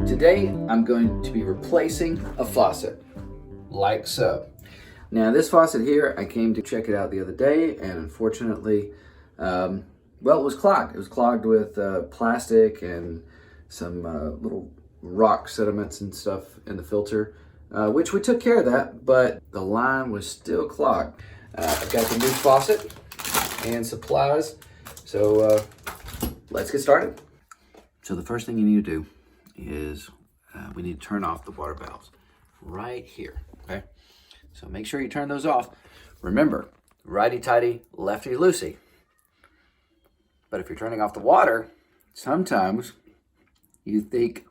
Today, I'm going to be replacing a faucet, like so. Now this faucet here, I came to check it out the other day, and unfortunately, well, it was clogged. It was clogged with plastic and some little rock sediments and stuff in the filter, which we took care of that, but the line was still clogged. I've got the new faucet and supplies, so let's get started. So the first thing you need to do is we need to turn off the water valves right here, okay? So make sure you turn those off. Remember, righty-tighty, lefty-loosey. But if you're turning off the water, sometimes you think,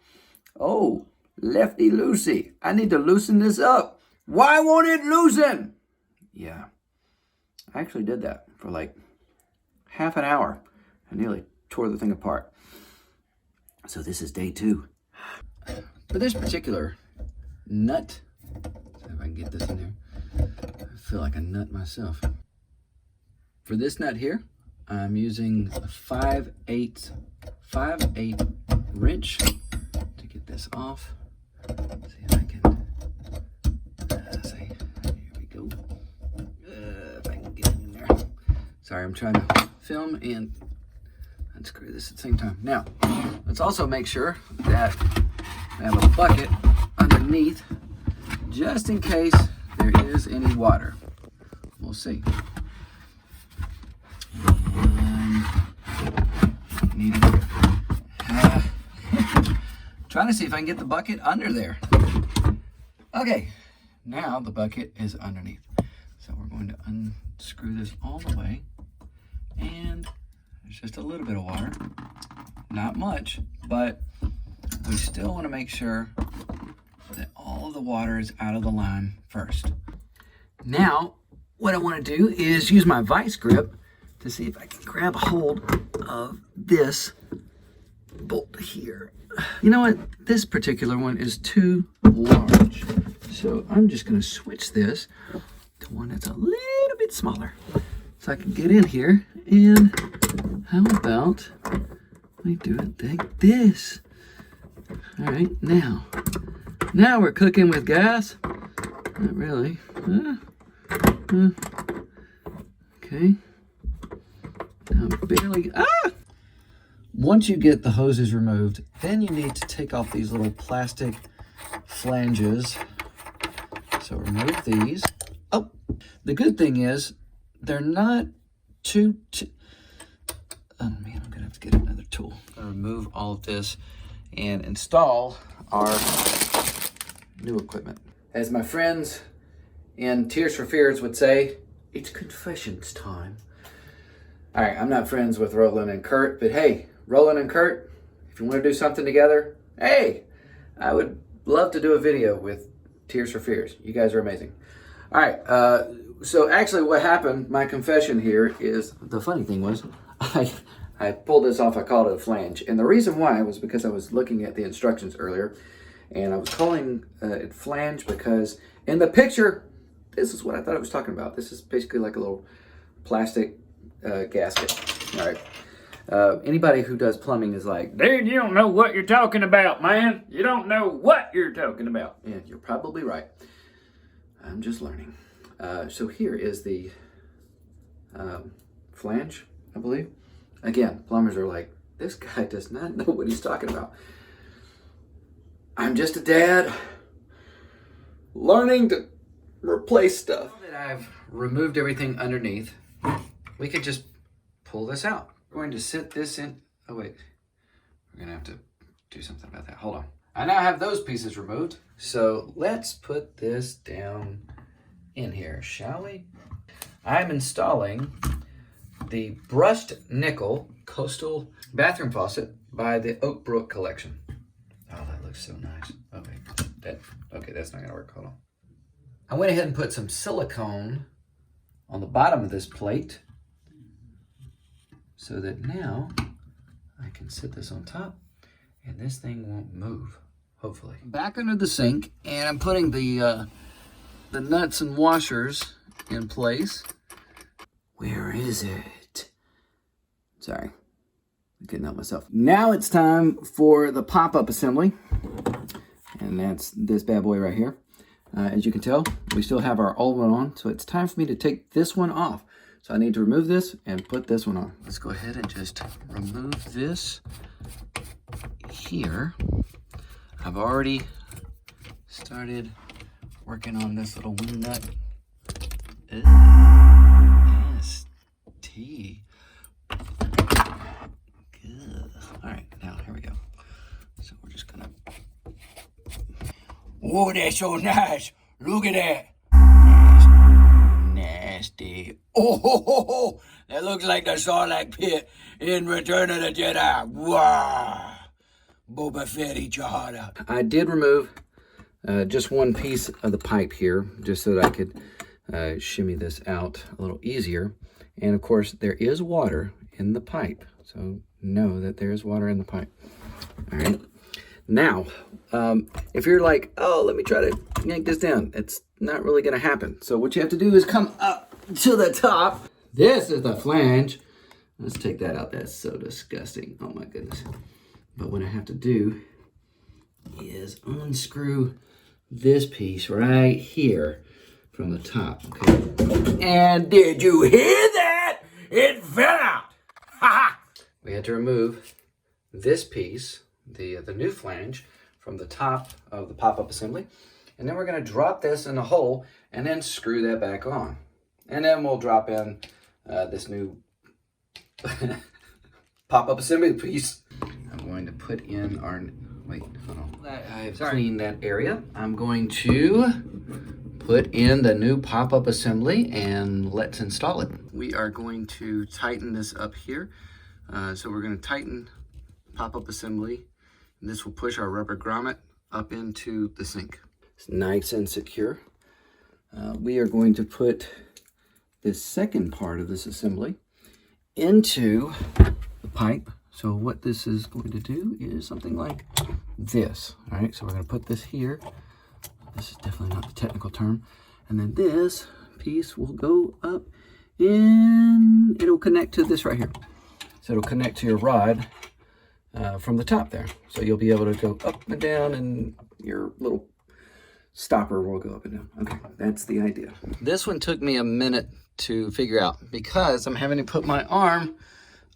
oh, lefty-loosey, I need to loosen this up. Why won't it loosen? Yeah, I actually did that for like half an hour. I nearly tore the thing apart. So this is day 2. For this particular nut, see if I can get this in there. I feel like a nut myself. For this nut here, I'm using a 5/8 wrench to get this off. See if I can, see, here we go. If I can get it in there. Sorry, I'm trying to film and unscrew this at the same time. Now, let's also make sure that I have a bucket underneath just in case there is any water. We'll see. And need trying to see if I can get the bucket under there. Okay, now the bucket is underneath. So we're going to unscrew this all the way, and there's just a little bit of water, not much, but we still want to make sure that all of the water is out of the line first. Now, what I want to do is use my vice grip to see if I can grab a hold of this bolt here. You know what? This particular one is too large. So I'm just going to switch this to one that's a little bit smaller. So I can get in here, and how about we do it like this? All right, now we're cooking with gas. Not really. Okay. Now barely. Once you get the hoses removed, then you need to take off these little plastic flanges. So remove these. Oh, the good thing is they're not too. Oh man, I'm gonna have to get another tool. I'll remove all of this and install our new equipment. As my friends in Tears for Fears would say, it's confessions time. All right, I'm not friends with Roland and Kurt, but hey, Roland and Kurt, if you want to do something together, hey, I would love to do a video with Tears for Fears. You guys are amazing. All right, so actually what happened, my confession here is, the funny thing was, I pulled this off, I called it a flange. And the reason why was because I was looking at the instructions earlier, and I was calling it flange because in the picture, this is what I thought it was talking about. This is basically like a little plastic gasket. All right. Anybody who does plumbing is like, dude, you don't know what you're talking about, man. You don't know what you're talking about. Yeah, you're probably right. I'm just learning. So here is the flange, I believe. Again, plumbers are like, this guy does not know what he's talking about. I'm just a dad learning to replace stuff. Now that I've removed everything underneath, we could just pull this out. We're going to sit this in. Oh wait, we're gonna have to do something about that. Hold on. I now have those pieces removed. So let's put this down in here, shall we? I'm installing the brushed nickel coastal bathroom faucet by the Oak Brook collection. Oh, that looks so nice. Okay, that's not gonna work. Hold on. I went ahead and put some silicone on the bottom of this plate so that now I can sit this on top and this thing won't move, hopefully. Back under the sink, and I'm putting the the nuts and washers in place. Where is it? Sorry, I couldn't help myself. Now it's time for the pop-up assembly. And that's this bad boy right here. As you can tell, we still have our old one on, so it's time for me to take this one off. So I need to remove this and put this one on. Let's go ahead and just remove this here. I've already started working on this little wing nut. Nasty. Good. All right, now here we go. So we're just gonna. Oh, that's so nice. Look at that. Nasty. Oh, that looks like the Sarlacc pit in Return of the Jedi. Wow. Boba Fett, eat your heart out. I did remove just one piece of the pipe here, just so that I could shimmy this out a little easier. And of course, there is water in the pipe. So know that there is water in the pipe. All right. Now, if you're like, oh, let me try to yank this down, it's not really going to happen. So what you have to do is come up to the top. This is the flange. Let's take that out. That's so disgusting. Oh my goodness. But what I have to do is unscrew this piece right here from the top. Okay. And did you hear that? It fell out. Ha ha. We had to remove this piece, the new flange, from the top of the pop-up assembly. And then we're going to drop this in the hole and then screw that back on. And then we'll drop in this new pop-up assembly piece. I'm going to put in our, wait, hold on. I've cleaned that area. I'm going to put in the new pop-up assembly and let's install it. We are going to tighten this up here. So we're going to tighten pop-up assembly. And this will push our rubber grommet up into the sink. It's nice and secure. We are going to put this second part of this assembly into the pipe. So what this is going to do is something like this. All right, so we're going to put this here. This is definitely not the technical term. And then this piece will go up and it'll connect to this right here. So it'll connect to your rod from the top there. So you'll be able to go up and down and your little stopper will go up and down. Okay, that's the idea. This one took me a minute to figure out because I'm having to put my arm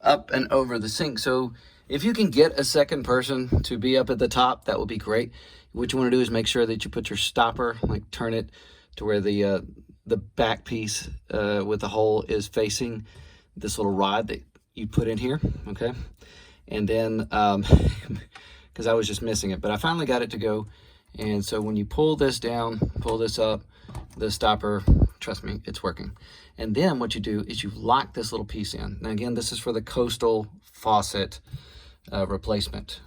up and over the sink. So if you can get a second person to be up at the top, that would be great. What you want to do is make sure that you put your stopper, like turn it to where the back piece with the hole is facing this little rod that you put in here, okay? And then, because I was just missing it, but I finally got it to go. And so when you pull this down, pull this up, the stopper, trust me, it's working. And then what you do is you lock this little piece in. Now again, this is for the coastal faucet replacement.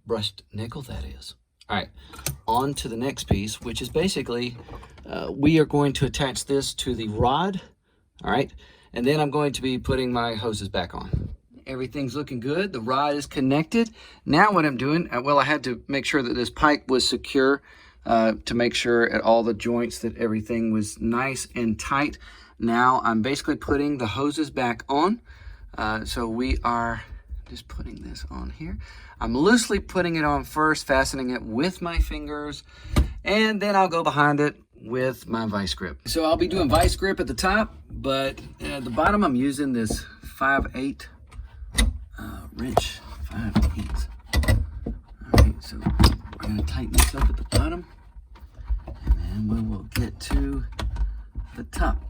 Brushed nickel, that is. All right, on to the next piece, which is basically, we are going to attach this to the rod, all right? And then I'm going to be putting my hoses back on. Everything's looking good. The rod is connected. Now what I'm doing, well, I had to make sure that this pipe was secure to make sure at all the joints that everything was nice and tight. Now I'm basically putting the hoses back on. So we are just putting this on here. I'm loosely putting it on first, fastening it with my fingers, and then I'll go behind it with my vice grip. So I'll be doing vice grip at the top, but at the bottom I'm using this 5/8 wrench, 5/8. All right, so we're gonna tighten this up at the bottom, and then we will get to the top.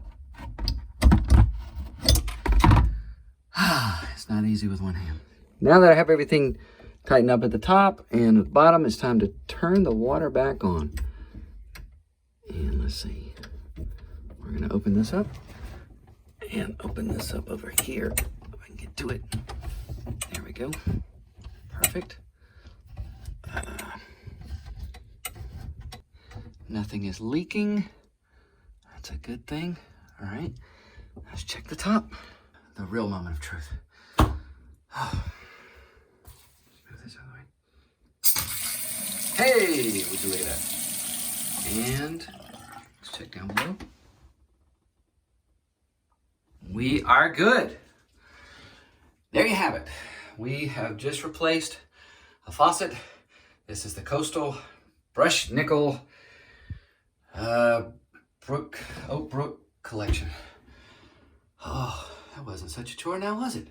It's not easy with one hand. Now that I have everything tightened up at the top and at the bottom, it's time to turn the water back on. And let's see, we're gonna open this up and open this up over here if I can get to it. There we go, perfect. Nothing is leaking, that's a good thing. All right, let's check the top. The real moment of truth. Oh. Move this out of the way. Hey, would you look at that? And check down below. We are good. There you have it. We have just replaced a faucet. This is the Coastal Brushed Nickel Oak Brook collection. Oh, that wasn't such a chore now, was it?